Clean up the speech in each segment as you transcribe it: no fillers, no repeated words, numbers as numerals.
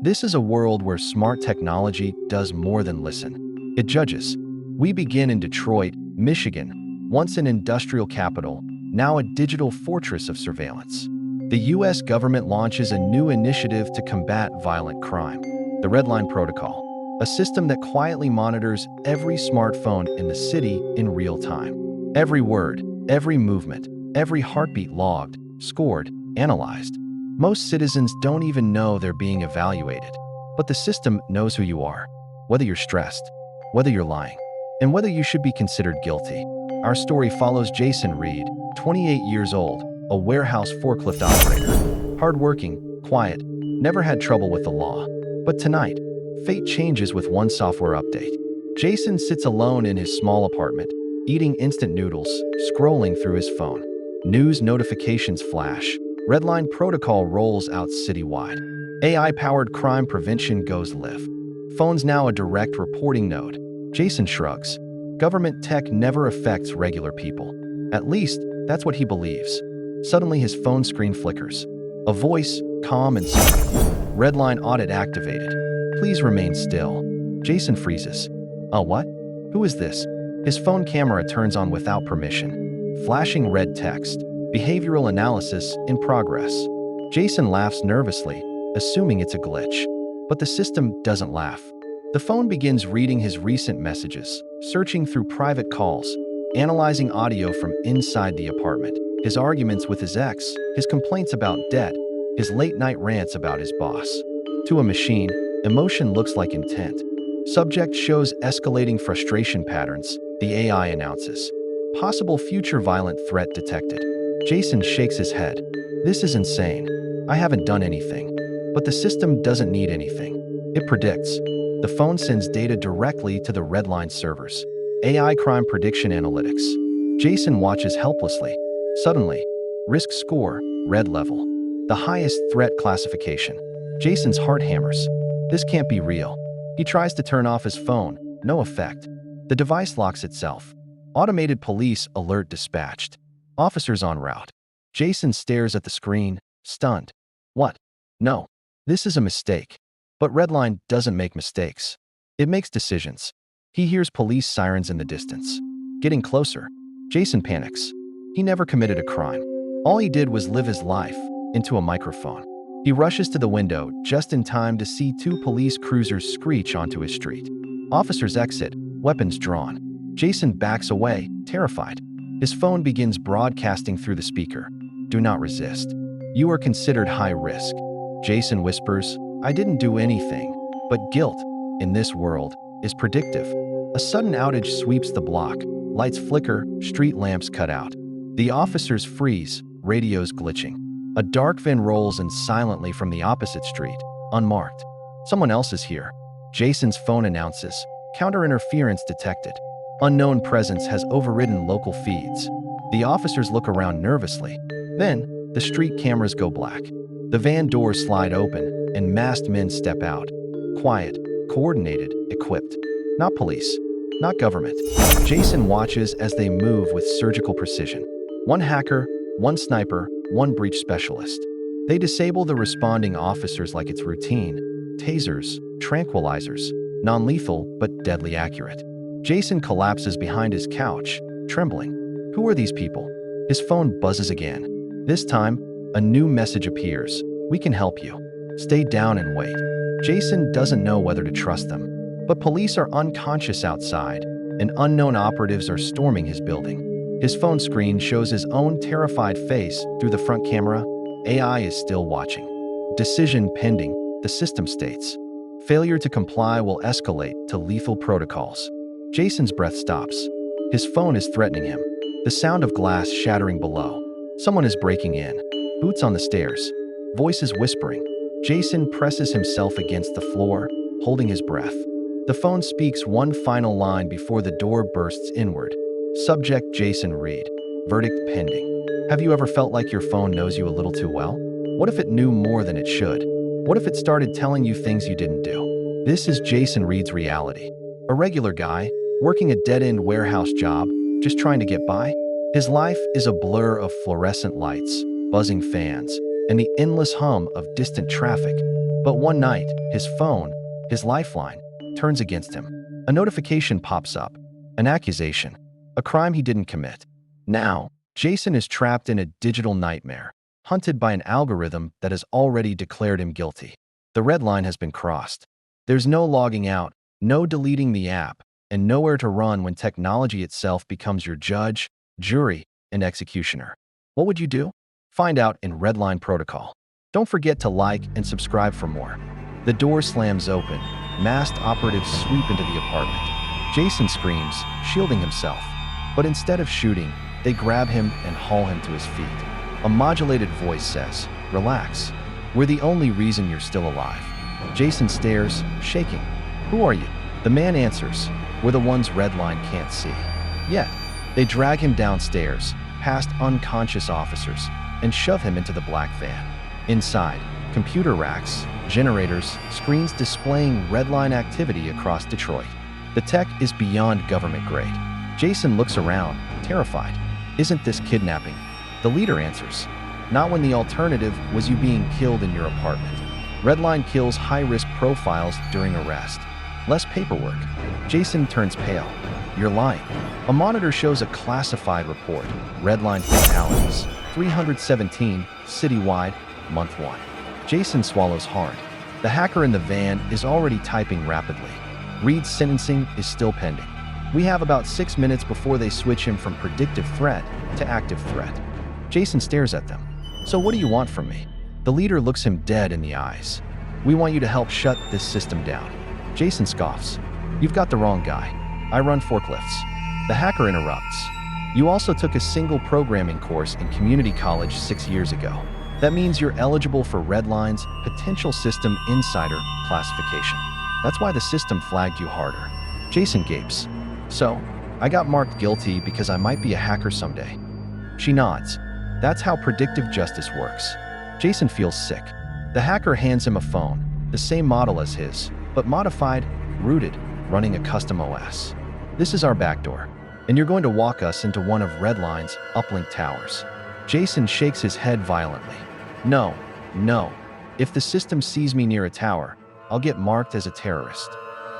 This is a world where smart technology does more than listen. It judges. We begin in Detroit, Michigan, once an industrial capital, now a digital fortress of surveillance. The U.S. government launches a new initiative to combat violent crime, the Redline Protocol, a system that quietly monitors every smartphone in the city in real time. Every word, every movement, every heartbeat logged, scored, analyzed. Most citizens don't even know they're being evaluated, but the system knows who you are, whether you're stressed, whether you're lying, and whether you should be considered guilty. Our story follows Jason Reed, 28 years old, a warehouse forklift operator. Hardworking, quiet, never had trouble with the law. But tonight, fate changes with one software update. Jason sits alone in his small apartment, eating instant noodles, scrolling through his phone. News notifications flash. Redline Protocol rolls out citywide. AI-powered crime prevention goes live. Phone's now a direct reporting node. Jason shrugs. Government tech never affects regular people. At least, that's what he believes. Suddenly his phone screen flickers. A voice, calm and soothing. Redline audit activated. Please remain still. Jason freezes. What? Who is this? His phone camera turns on without permission. Flashing red text. Behavioral analysis in progress. Jason laughs nervously, assuming it's a glitch. But the system doesn't laugh. The phone begins reading his recent messages, searching through private calls, analyzing audio from inside the apartment, his arguments with his ex, his complaints about debt, his late-night rants about his boss. To a machine, emotion looks like intent. Subject shows escalating frustration patterns, the AI announces. Possible future violent threat detected. Jason shakes his head. This is insane. I haven't done anything. But the system doesn't need anything. It predicts. The phone sends data directly to the Redline servers. AI crime prediction analytics. Jason watches helplessly. Suddenly, risk score, red level. The highest threat classification. Jason's heart hammers. This can't be real. He tries to turn off his phone. No effect. The device locks itself. Automated police alert dispatched. Officers en route. Jason stares at the screen, stunned. What? No. This is a mistake. But Redline doesn't make mistakes. It makes decisions. He hears police sirens in the distance. Getting closer. Jason panics. He never committed a crime. All he did was live his life, into a microphone. He rushes to the window just in time to see two police cruisers screech onto his street. Officers exit, weapons drawn. Jason backs away, terrified. His phone begins broadcasting through the speaker. Do not resist. You are considered high risk. Jason whispers, I didn't do anything. But guilt, in this world, is predictive. A sudden outage sweeps the block. Lights flicker, street lamps cut out. The officers freeze, radios glitching. A dark van rolls in silently from the opposite street, unmarked. Someone else is here. Jason's phone announces, counter-interference detected. Unknown presence has overridden local feeds. The officers look around nervously. Then, the street cameras go black. The van doors slide open, and masked men step out. Quiet, coordinated, equipped. Not police, not government. Jason watches as they move with surgical precision. One hacker, one sniper, one breach specialist. They disable the responding officers like it's routine. Tasers, tranquilizers, non-lethal but deadly accurate. Jason collapses behind his couch, trembling. Who are these people? His phone buzzes again. This time, a new message appears. We can help you. Stay down and wait. Jason doesn't know whether to trust them. But police are unconscious outside, and unknown operatives are storming his building. His phone screen shows his own terrified face through the front camera. AI is still watching. Decision pending, the system states. Failure to comply will escalate to lethal protocols. Jason's breath stops. His phone is threatening him. The sound of glass shattering below. Someone is breaking in. Boots on the stairs. Voices whispering. Jason presses himself against the floor, holding his breath. The phone speaks one final line before the door bursts inward. Subject Jason Reed. Verdict pending. Have you ever felt like your phone knows you a little too well? What if it knew more than it should? What if it started telling you things you didn't do? This is Jason Reed's reality. A regular guy, working a dead-end warehouse job, just trying to get by. His life is a blur of fluorescent lights, buzzing fans, and the endless hum of distant traffic. But one night, his phone, his lifeline, turns against him. A notification pops up, an accusation, a crime he didn't commit. Now, Jason is trapped in a digital nightmare, hunted by an algorithm that has already declared him guilty. The red line has been crossed. There's no logging out, no deleting the app, and nowhere to run when technology itself becomes your judge, jury, and executioner. What would you do? Find out in Redline Protocol. Don't forget to like and subscribe for more. The door slams open. Masked operatives sweep into the apartment. Jason screams, shielding himself. But instead of shooting, they grab him and haul him to his feet. A modulated voice says, "Relax. We're the only reason you're still alive." Jason stares, shaking. "Who are you?" The man answers, "We're the ones Redline can't see." Yet, they drag him downstairs, past unconscious officers, and shove him into the black van. Inside, computer racks, generators, screens displaying Redline activity across Detroit. The tech is beyond government grade. Jason looks around, terrified. "Isn't this kidnapping?" The leader answers, "Not when the alternative was you being killed in your apartment." Redline kills high-risk profiles during arrest. Less paperwork. Jason turns pale. "You're lying." A monitor shows a classified report. Redline fatalities. 317, citywide, month 1. Jason swallows hard. The hacker in the van is already typing rapidly. Reed's sentencing is still pending. We have about 6 minutes before they switch him from predictive threat to active threat. Jason stares at them. "So what do you want from me?" The leader looks him dead in the eyes. "We want you to help shut this system down." Jason scoffs. "You've got the wrong guy. I run forklifts." The hacker interrupts. "You also took a single programming course in community college 6 years ago. That means you're eligible for Redline's potential system insider classification. That's why the system flagged you harder." Jason gapes. "So, I got marked guilty because I might be a hacker someday." She nods. "That's how predictive justice works." Jason feels sick. The hacker hands him a phone, the same model as his, but modified, rooted, running a custom OS. "This is our backdoor, and you're going to walk us into one of Redline's uplink towers." Jason shakes his head violently. No. If the system sees me near a tower, I'll get marked as a terrorist."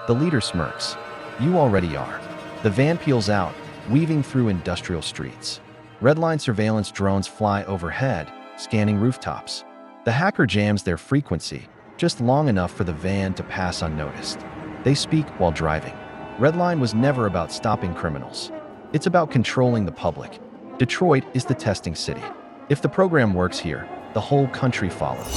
The leader smirks. "You already are." The van peels out, weaving through industrial streets. Redline surveillance drones fly overhead, scanning rooftops. The hacker jams their frequency, just long enough for the van to pass unnoticed. They speak while driving. Redline was never about stopping criminals. It's about controlling the public. Detroit is the testing city. If the program works here, the whole country follows.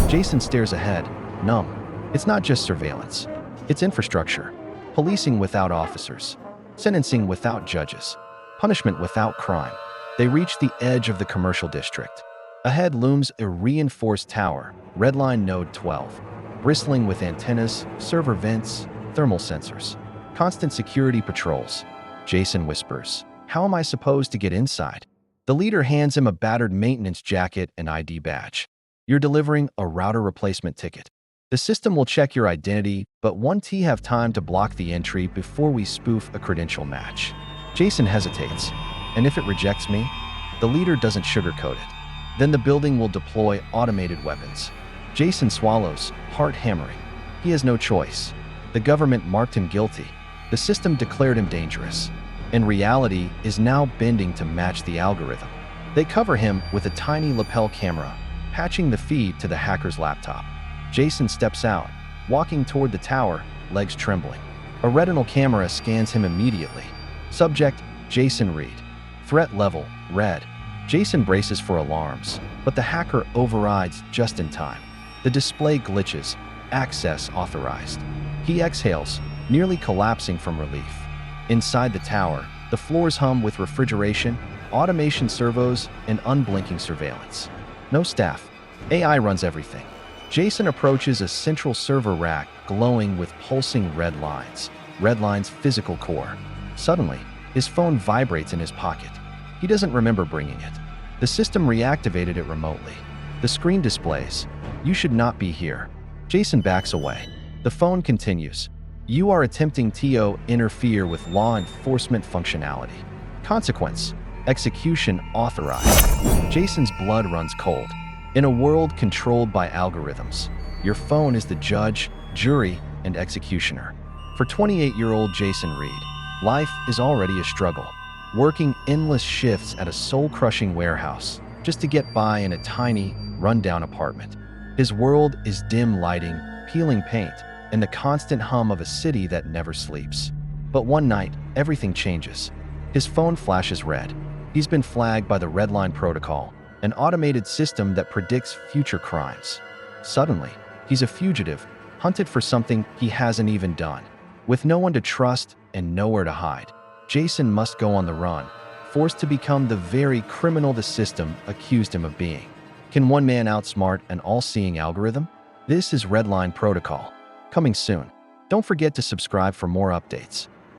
Jason stares ahead, numb. It's not just surveillance. It's infrastructure. Policing without officers. Sentencing without judges. Punishment without crime. They reach the edge of the commercial district. Ahead looms a reinforced tower, Redline Node 12, bristling with antennas, server vents, thermal sensors. Constant security patrols. Jason whispers, "How am I supposed to get inside?" The leader hands him a battered maintenance jacket and ID badge. "You're delivering a router replacement ticket. The system will check your identity, but won't have time to block the entry before we spoof a credential match." Jason hesitates. "And if it rejects me?" The leader doesn't sugarcoat it. "Then the building will deploy automated weapons." Jason swallows, heart hammering. He has no choice. The government marked him guilty. The system declared him dangerous. And reality is now bending to match the algorithm. They cover him with a tiny lapel camera, patching the feed to the hacker's laptop. Jason steps out, walking toward the tower, legs trembling. A retinal camera scans him immediately. Subject, Jason Reed. Threat level, red. Jason braces for alarms, but the hacker overrides just in time. The display glitches. Access authorized. He exhales, nearly collapsing from relief. Inside the tower, the floors hum with refrigeration, automation servos, and unblinking surveillance. No staff. AI runs everything. Jason approaches a central server rack glowing with pulsing red lines, Redline's physical core. Suddenly, his phone vibrates in his pocket. He doesn't remember bringing it. The system reactivated it remotely. The screen displays, "You should not be here." Jason backs away. The phone continues, "You are attempting to interfere with law enforcement functionality. Consequence, execution authorized." Jason's blood runs cold. In a world controlled by algorithms, Your phone is the judge, jury, and executioner. For 28-year-old Jason Reed, life is already a struggle, working endless shifts at a soul-crushing warehouse just to get by in a tiny, run-down apartment. His world is dim lighting, peeling paint, and the constant hum of a city that never sleeps. But one night, everything changes. His phone flashes red. He's been flagged by the Redline Protocol, an automated system that predicts future crimes. Suddenly, he's a fugitive, hunted for something he hasn't even done. With no one to trust and nowhere to hide, Jason must go on the run, forced to become the very criminal the system accused him of being. Can one man outsmart an all-seeing algorithm? This is Redline Protocol. Coming soon. Don't forget to subscribe for more updates.